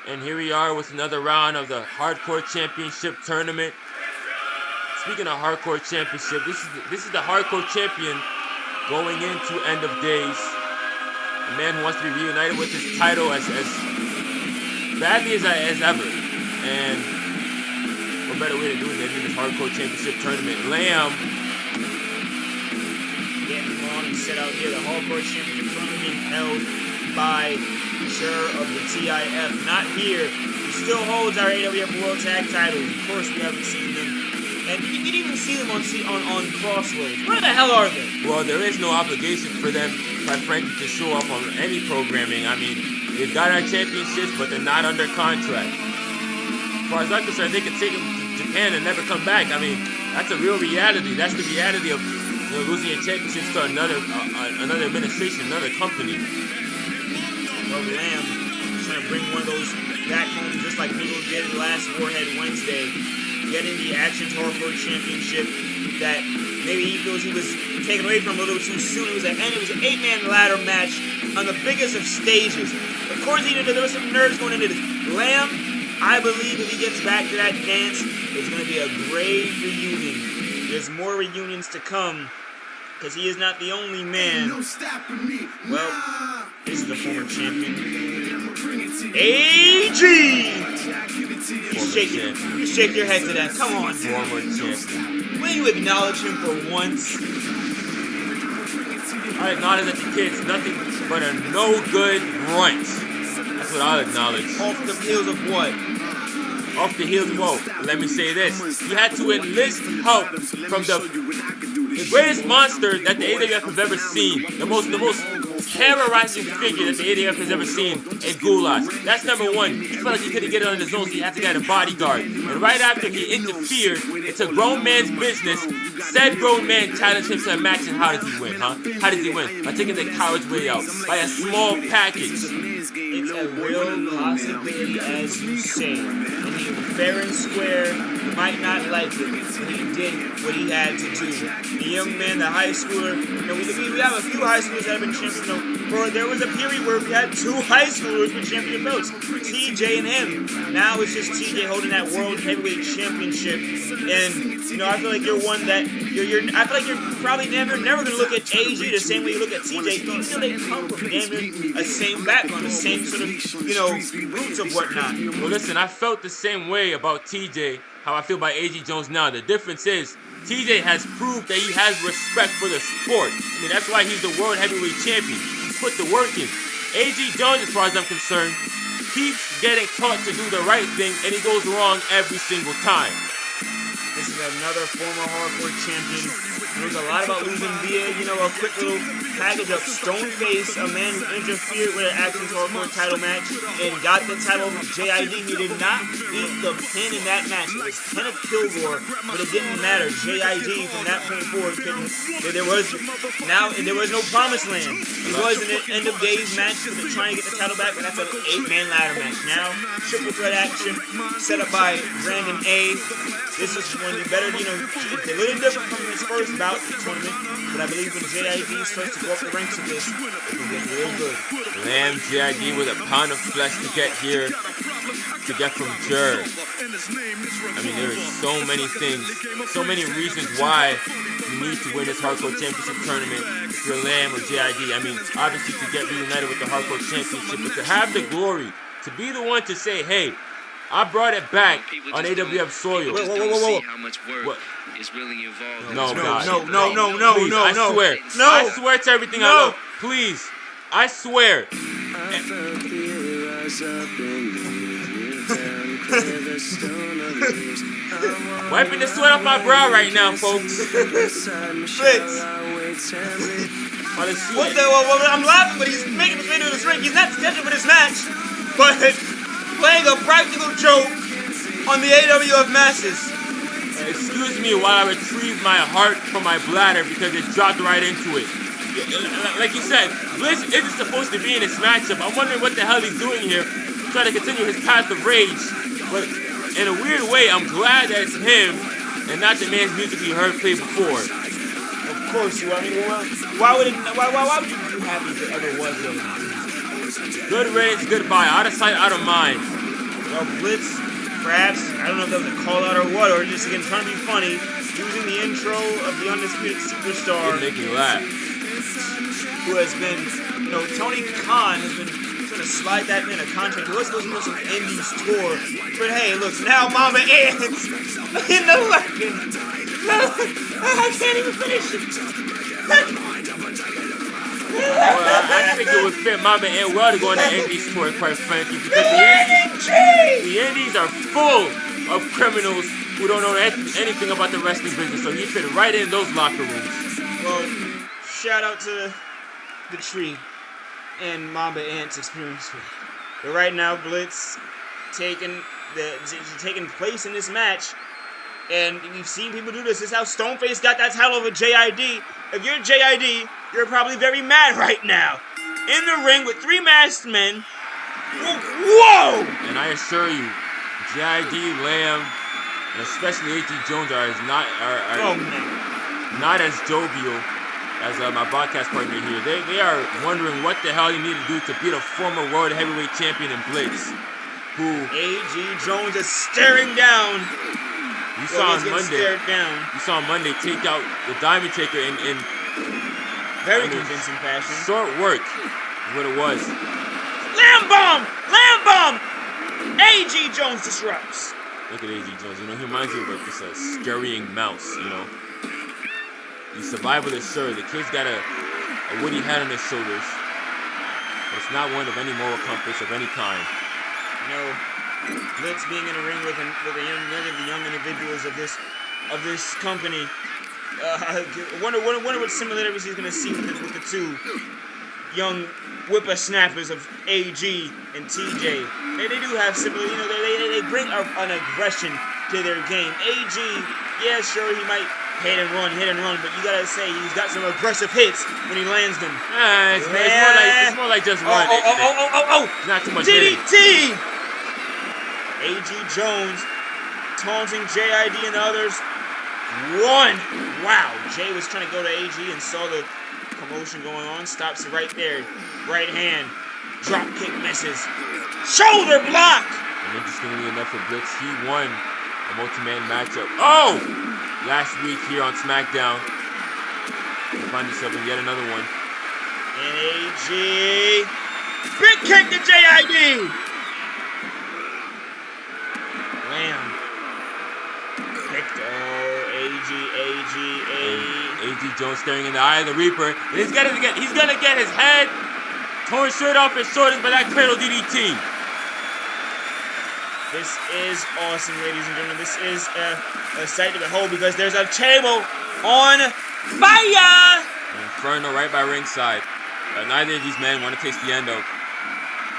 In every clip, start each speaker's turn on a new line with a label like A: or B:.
A: And here we are with another round of the Hardcore Championship Tournament. Speaking of Hardcore Championship, this is the Hardcore Champion going into End of Days. A man who wants to be reunited with his title as badly as ever. And what better way to do it than in this Hardcore Championship Tournament? Lamb
B: getting on and set out here. The Hardcore Championship Tournament being held by of the TIF, not here. He still holds our AWF World Tag titles. Of course, we haven't seen them, and you didn't even see them on Crossroads. Where the hell are they?
A: Well, there is no obligation for them, quite frankly, to show up on any programming. I mean, they've got our championships, but they're not under contract. As far as I'm concerned, they can take them to Japan and never come back. I mean, that's a real reality. That's the reality of losing your championships to another administration, another company.
B: Well, Lamb trying to bring one of those back home, just like Miguel did last Warhead Wednesday, getting the Actionz Hardcore Championship that maybe he feels he was taken away from a little too soon. It was an 8-man ladder match on the biggest of stages. Of course, there was some nerves going into this. Lamb, I believe if he gets back to that dance, it's going to be a great reunion. There's more reunions to come, because he is not the only man. Well, this is the former champion. AG! You shake your head to that. Come on.
A: Former champion.
B: Will you acknowledge him for once?
A: I acknowledge that the kid's nothing but a no-good runt. That's what I'll acknowledge.
B: Off the heels of what?
A: Off the heels of what? Let me say this. He had to enlist help from the greatest monster that the AWF has ever seen. The most terrorizing figure that the AWF has ever seen in Goulash. That's number one. He felt like he couldn't get it on his own, so he had to get a bodyguard. And right after he interfered, it's a grown man's business. Said grown man challenged him to a match, and how does he win, huh? How does he win? By taking the coward's way out. By a small package.
B: It's a real possibility, as you say. And he was fair and square. You might not like it, but he did what he had to do. The young man, the high schooler, we have a few high schoolers that have been champions. There was a period where we had two high schoolers with champion belts, TJ and him. Now it's just TJ holding that World Heavyweight Championship. And, I feel like you're one that, I feel like you're probably never going to look at AG the same way you look at TJ. Even though they come from damn near a same background, the same sort of, roots of whatnot.
A: Well, listen, I felt the same way about TJ, how I feel about AG Jones now. The difference is, TJ has proved that he has respect for the sport. I mean, that's why he's the World Heavyweight Champion. He put the work in. AG Jones, as far as I'm concerned, keeps getting taught to do the right thing, and he goes wrong every single time.
B: This is another former hardcore champion. There's a lot about losing via, a quick little package of Stoneface, a man who interfered with an Actionz Hardcore title match and got the title of JID. He did not beat the pin in that match. It was Kenneth Kilgore, but it didn't matter. JID from that point forward couldn't. There was no promised land. It was an end of days match trying to get the title back, and that's an 8-man ladder match. Now, triple threat action set up by Brandon A. This is one of the better, it's a little different from his first bout of the tournament, but I believe when JID starts to go up the ranks of this, it can get real good.
A: Lamb JID with a pound of flesh to get here, to get from Jer. I mean, there are so many things, so many reasons why you need to win this Hardcore Championship tournament if you're Lamb or JID. I mean, obviously to get reunited with the Hardcore Championship, but to have the glory, to be the one to say, hey, I brought it back on AWF soil.
C: Whoa. How much work is really involved?
A: No, God.
B: No.
A: Please, I swear.
B: No.
A: I swear to everything I love. Please. I swear. Wiping the sweat off my brow right now, folks.
B: Fritz. I'm laughing, but he's making his way to this ring. He's not scheduled for this match, but playing a practical joke on the AWF masses.
A: Excuse me while I retrieve my heart from my bladder because it dropped right into it. Like you said, Bliss isn't supposed to be in this matchup. I'm wondering what the hell he's doing here, trying to continue his path of rage. But in a weird way, I'm glad that it's him and not the man's music we heard play before.
B: Of course you are. I mean, why would you be happy if it ever was him?
A: Good riddance, goodbye. Out of sight, out of mind.
B: Well, Blitz, perhaps, I don't know if that was a call out or what, or just again trying to be funny, using the intro of the Undisputed Superstar.
A: It make me laugh.
B: Who has been, Tony Khan has been trying to slide that man a contract. He was supposed to go some Indies tour. But hey, look, now Mama Ant's in the weapon. I can't even finish it.
A: Well, I think it would fit Mama Ant well to go on the Indies tour, quite frankly, because the Indies are full of criminals who don't know anything about the wrestling business, so he fit right in those locker rooms.
B: Well, shout out to the tree and Mamba Ant's experience with it. But right now, Blitz taking place in this match, and we've seen people do this. This is how Stoneface got that title over JID. If you're JID, you're probably very mad right now. In the ring with 3 masked men. Whoa!
A: And I assure you, JID, Lamb, and especially A.G. Jones are not as jovial as my broadcast partner here. They are wondering what the hell you need to do to beat a former world heavyweight champion in Blitz, who
B: A.G. Jones is staring down.
A: You saw on Monday take out the Diamond Taker in
B: very convincing fashion.
A: Short work is what it was.
B: Lamb bomb! A.G. Jones disrupts.
A: Look at A.G. Jones. He reminds me of just a scurrying mouse. He's survivalist, sure. The kid's got a woody head on his shoulders, but it's not one of any moral compass of any kind.
B: Blitz being in a ring with the young individuals of this company. I wonder what similarities he's gonna see with the 2 young whippersnappers of AG and TJ. They do have similar, they bring an aggression to their game. AG, yeah, sure, he might hit and run, but you gotta say he's got some aggressive hits when he lands them.
A: It's more like just run. Not too much
B: DDT! A.G. Jones taunting JID and the others. 1. Wow, Jay was trying to go to AG and saw the commotion going on. Stops it right there. Right hand. Drop kick misses. Shoulder block!
A: And interestingly enough for Blitz, he won a multi-man matchup. Oh! Last week here on Smackdown. You find yourself in yet another one.
B: And AG. Big kick to JID! Lamb. Picked.
A: A.G. Jones staring in the eye of the Reaper. And he's gonna get his head torn straight off his shoulders by that cradle DDT.
B: This is awesome, ladies and gentlemen. This is a sight to behold because there's a table on fire!
A: An inferno right by ringside. Neither of these men want to taste the end of.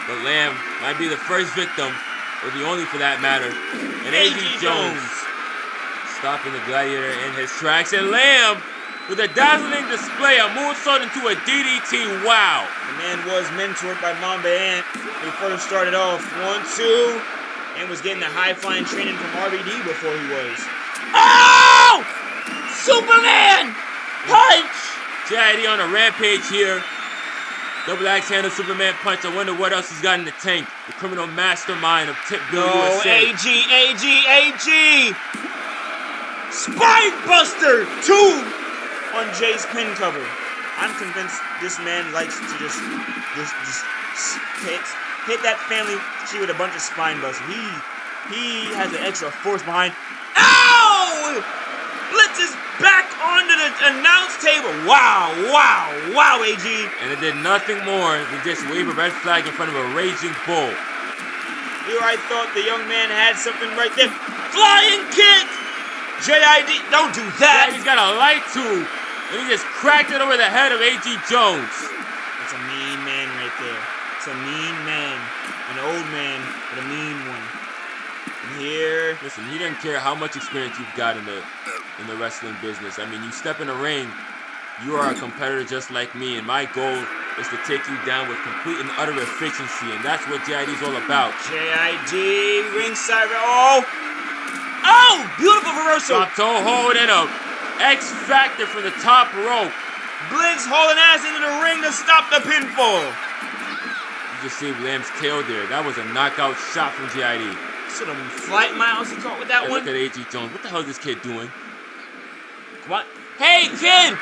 A: But Lamb might be the first victim, or the only for that matter. And A.G. Jones stopping the Gladiator in his tracks. And Lamb, with a dazzling display, a moonsault into a DDT. Wow.
B: The man was mentored by Mamba Ant when he first started off. 1-2. And was getting the high-flying training from RVD before he was. Oh! Superman! Punch!
A: JID on a rampage here. Double axe-handle Superman punch. I wonder what else he's got in the tank. The criminal mastermind of Tip Bill USA.
B: AG! Spine Buster 2 on Jay's pin cover. I'm convinced this man likes to just hit that family tree with a bunch of spine busters. He has an extra force behind. Ow! Blitz is back onto the announce table. Wow, AG.
A: And it did nothing more than just wave a red flag in front of a raging bull.
B: Here I thought the young man had something right there. Flying kick! JID, don't do that!
A: Yeah, he's got a light tube, and he just cracked it over the head of A.G. Jones.
B: It's a mean man right there. It's a mean man. An old man, but a mean one. And here...
A: Listen, he doesn't care how much experience you've got in the wrestling business. I mean, you step in the ring, you are a competitor just like me, and my goal is to take you down with complete and utter efficiency, and that's what JID's all about.
B: JID, ringside... Oh, beautiful reversal.
A: Drop toe hold and a X Factor from the top rope.
B: Blitz hauling ass into the ring to stop the pinfall.
A: just saved Lamb's tail there. That was a knockout shot from JID.
B: Some flight miles he caught with that one.
A: Look at A.G. Jones. What the hell is this kid doing?
B: Come on. Hey, kid!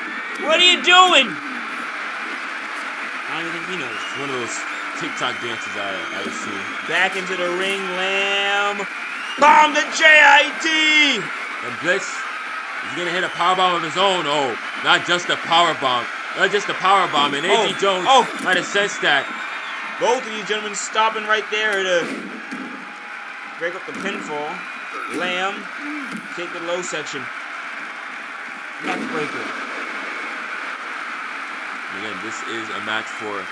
B: What are you doing? I don't even think he knows.
A: It's one of those TikTok dances I was seeing.
B: Back into the ring, Lamb. Bomb to JID!
A: And Blitz, he's going to hit a powerbomb of his own. Oh, not just a powerbomb. Not just a powerbomb. And A.G. Jones might have sensed that.
B: Both of these gentlemen stopping right there to break up the pinfall. Lamb, take the low section. Neck breaker.
A: Again, this is a match to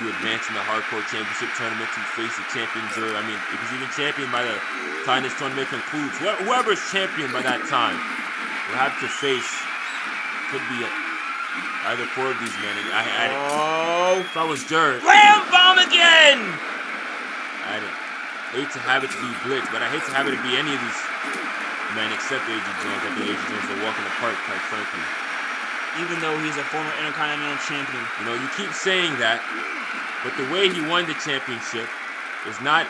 A: advance in the Hardcore Championship tournament, to face the champions, or I mean, if he's even champion by the time this tournament concludes, whoever's champion by that time will have to face, could be either four of these men. If I was Jared.
B: Lamb bomb again!
A: I'd hate to have it to be Blitz, but I hate to have it to be any of these men except A.G. Jones. I think A.G. Jones will walk in the park, quite frankly.
B: Even though he's a former Intercontinental Champion.
A: You know, you keep saying that, but the way he won the championship is not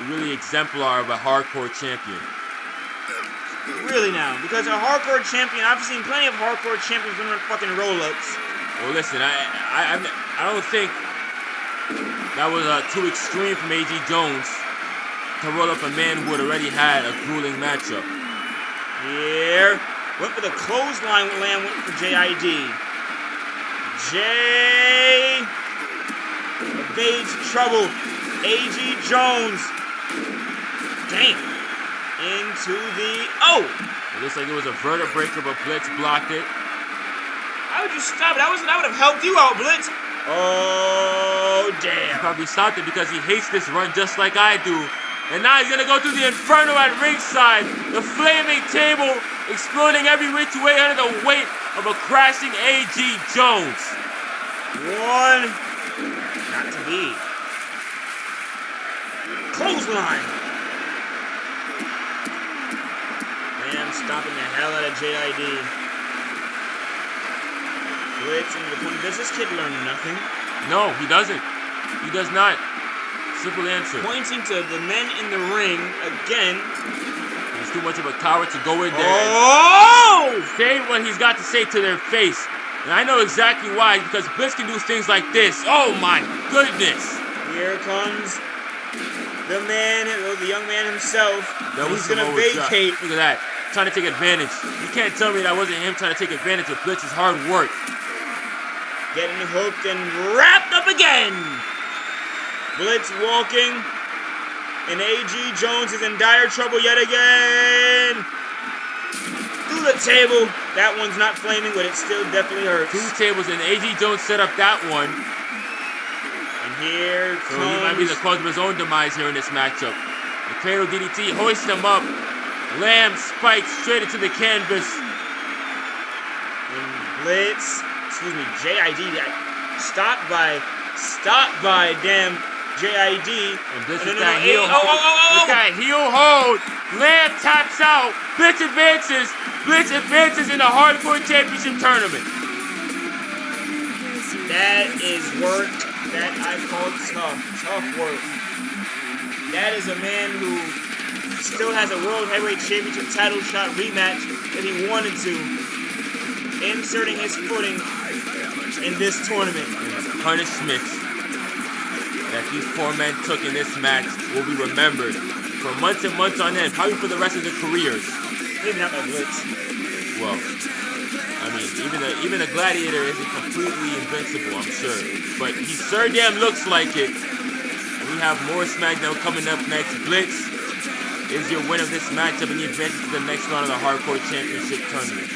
A: really exemplar of a Hardcore champion.
B: Really now? Because a Hardcore champion, I've seen plenty of Hardcore champions win fucking roll-ups.
A: Well, listen, I don't think that was too extreme from A.G. Jones to roll up a man who had already had a grueling matchup.
B: Here. Went for the clothesline with Lamb, went for JID. Jay evades trouble. A.G. Jones. Damn. Into the... Oh!
A: It looks like it was a vertebraker, but Blitz blocked it.
B: How would you stop it? That would have helped you out, Blitz. Oh, damn.
A: He probably stopped it because he hates this run just like I do. And now he's going to go through the Inferno at ringside. The flaming table exploding every which way under the weight of a crashing A.G. Jones.
B: One. Not to be. Clothesline. Lamb stopping the hell out of JID. Blitz into the corner. Does this kid learn nothing?
A: No, he doesn't. He does not. Simple answer.
B: Pointing to the men in the ring again.
A: He's too much of a coward to go in there
B: and
A: say what he's got to say to their face. And I know exactly why, because Blitz can do things like this. Oh my goodness.
B: Here comes the man, the young man himself. He's going to vacate.
A: Look at that. Trying to take advantage. You can't tell me that wasn't him trying to take advantage of Blitz's hard work.
B: Getting hooked and wrapped up again. Blitz walking, and A.G. Jones is in dire trouble yet again. Through the table. That one's not flaming, but it still definitely hurts.
A: Two tables, and A.G. Jones set up that one.
B: And here comes...
A: So he might be the cause of his own demise here in this matchup. The cradle DDT hoists him up. Lamb spikes straight into the canvas.
B: And Blitz, JID, stopped by damn JID.
A: And Blitz with that heel hold. With that heel hold. Lamb taps out. Blitz advances. Blitz advances in the Hardcore Championship tournament.
B: That is work that I call tough. Tough work. That is a man who still has a World Heavyweight Championship title shot rematch if he wanted to. Inserting his footing in this tournament.
A: Punishments that these four men took in this match will be remembered for months and months on end, probably for the rest of their careers.
B: Maybe not by Blitz.
A: Well, I mean, even a gladiator isn't completely invincible, I'm sure. But he sure damn looks like it. And we have more Smackdown coming up next. Blitz is your winner of this matchup, and he advances to the next round of the Hardcore Championship tournament.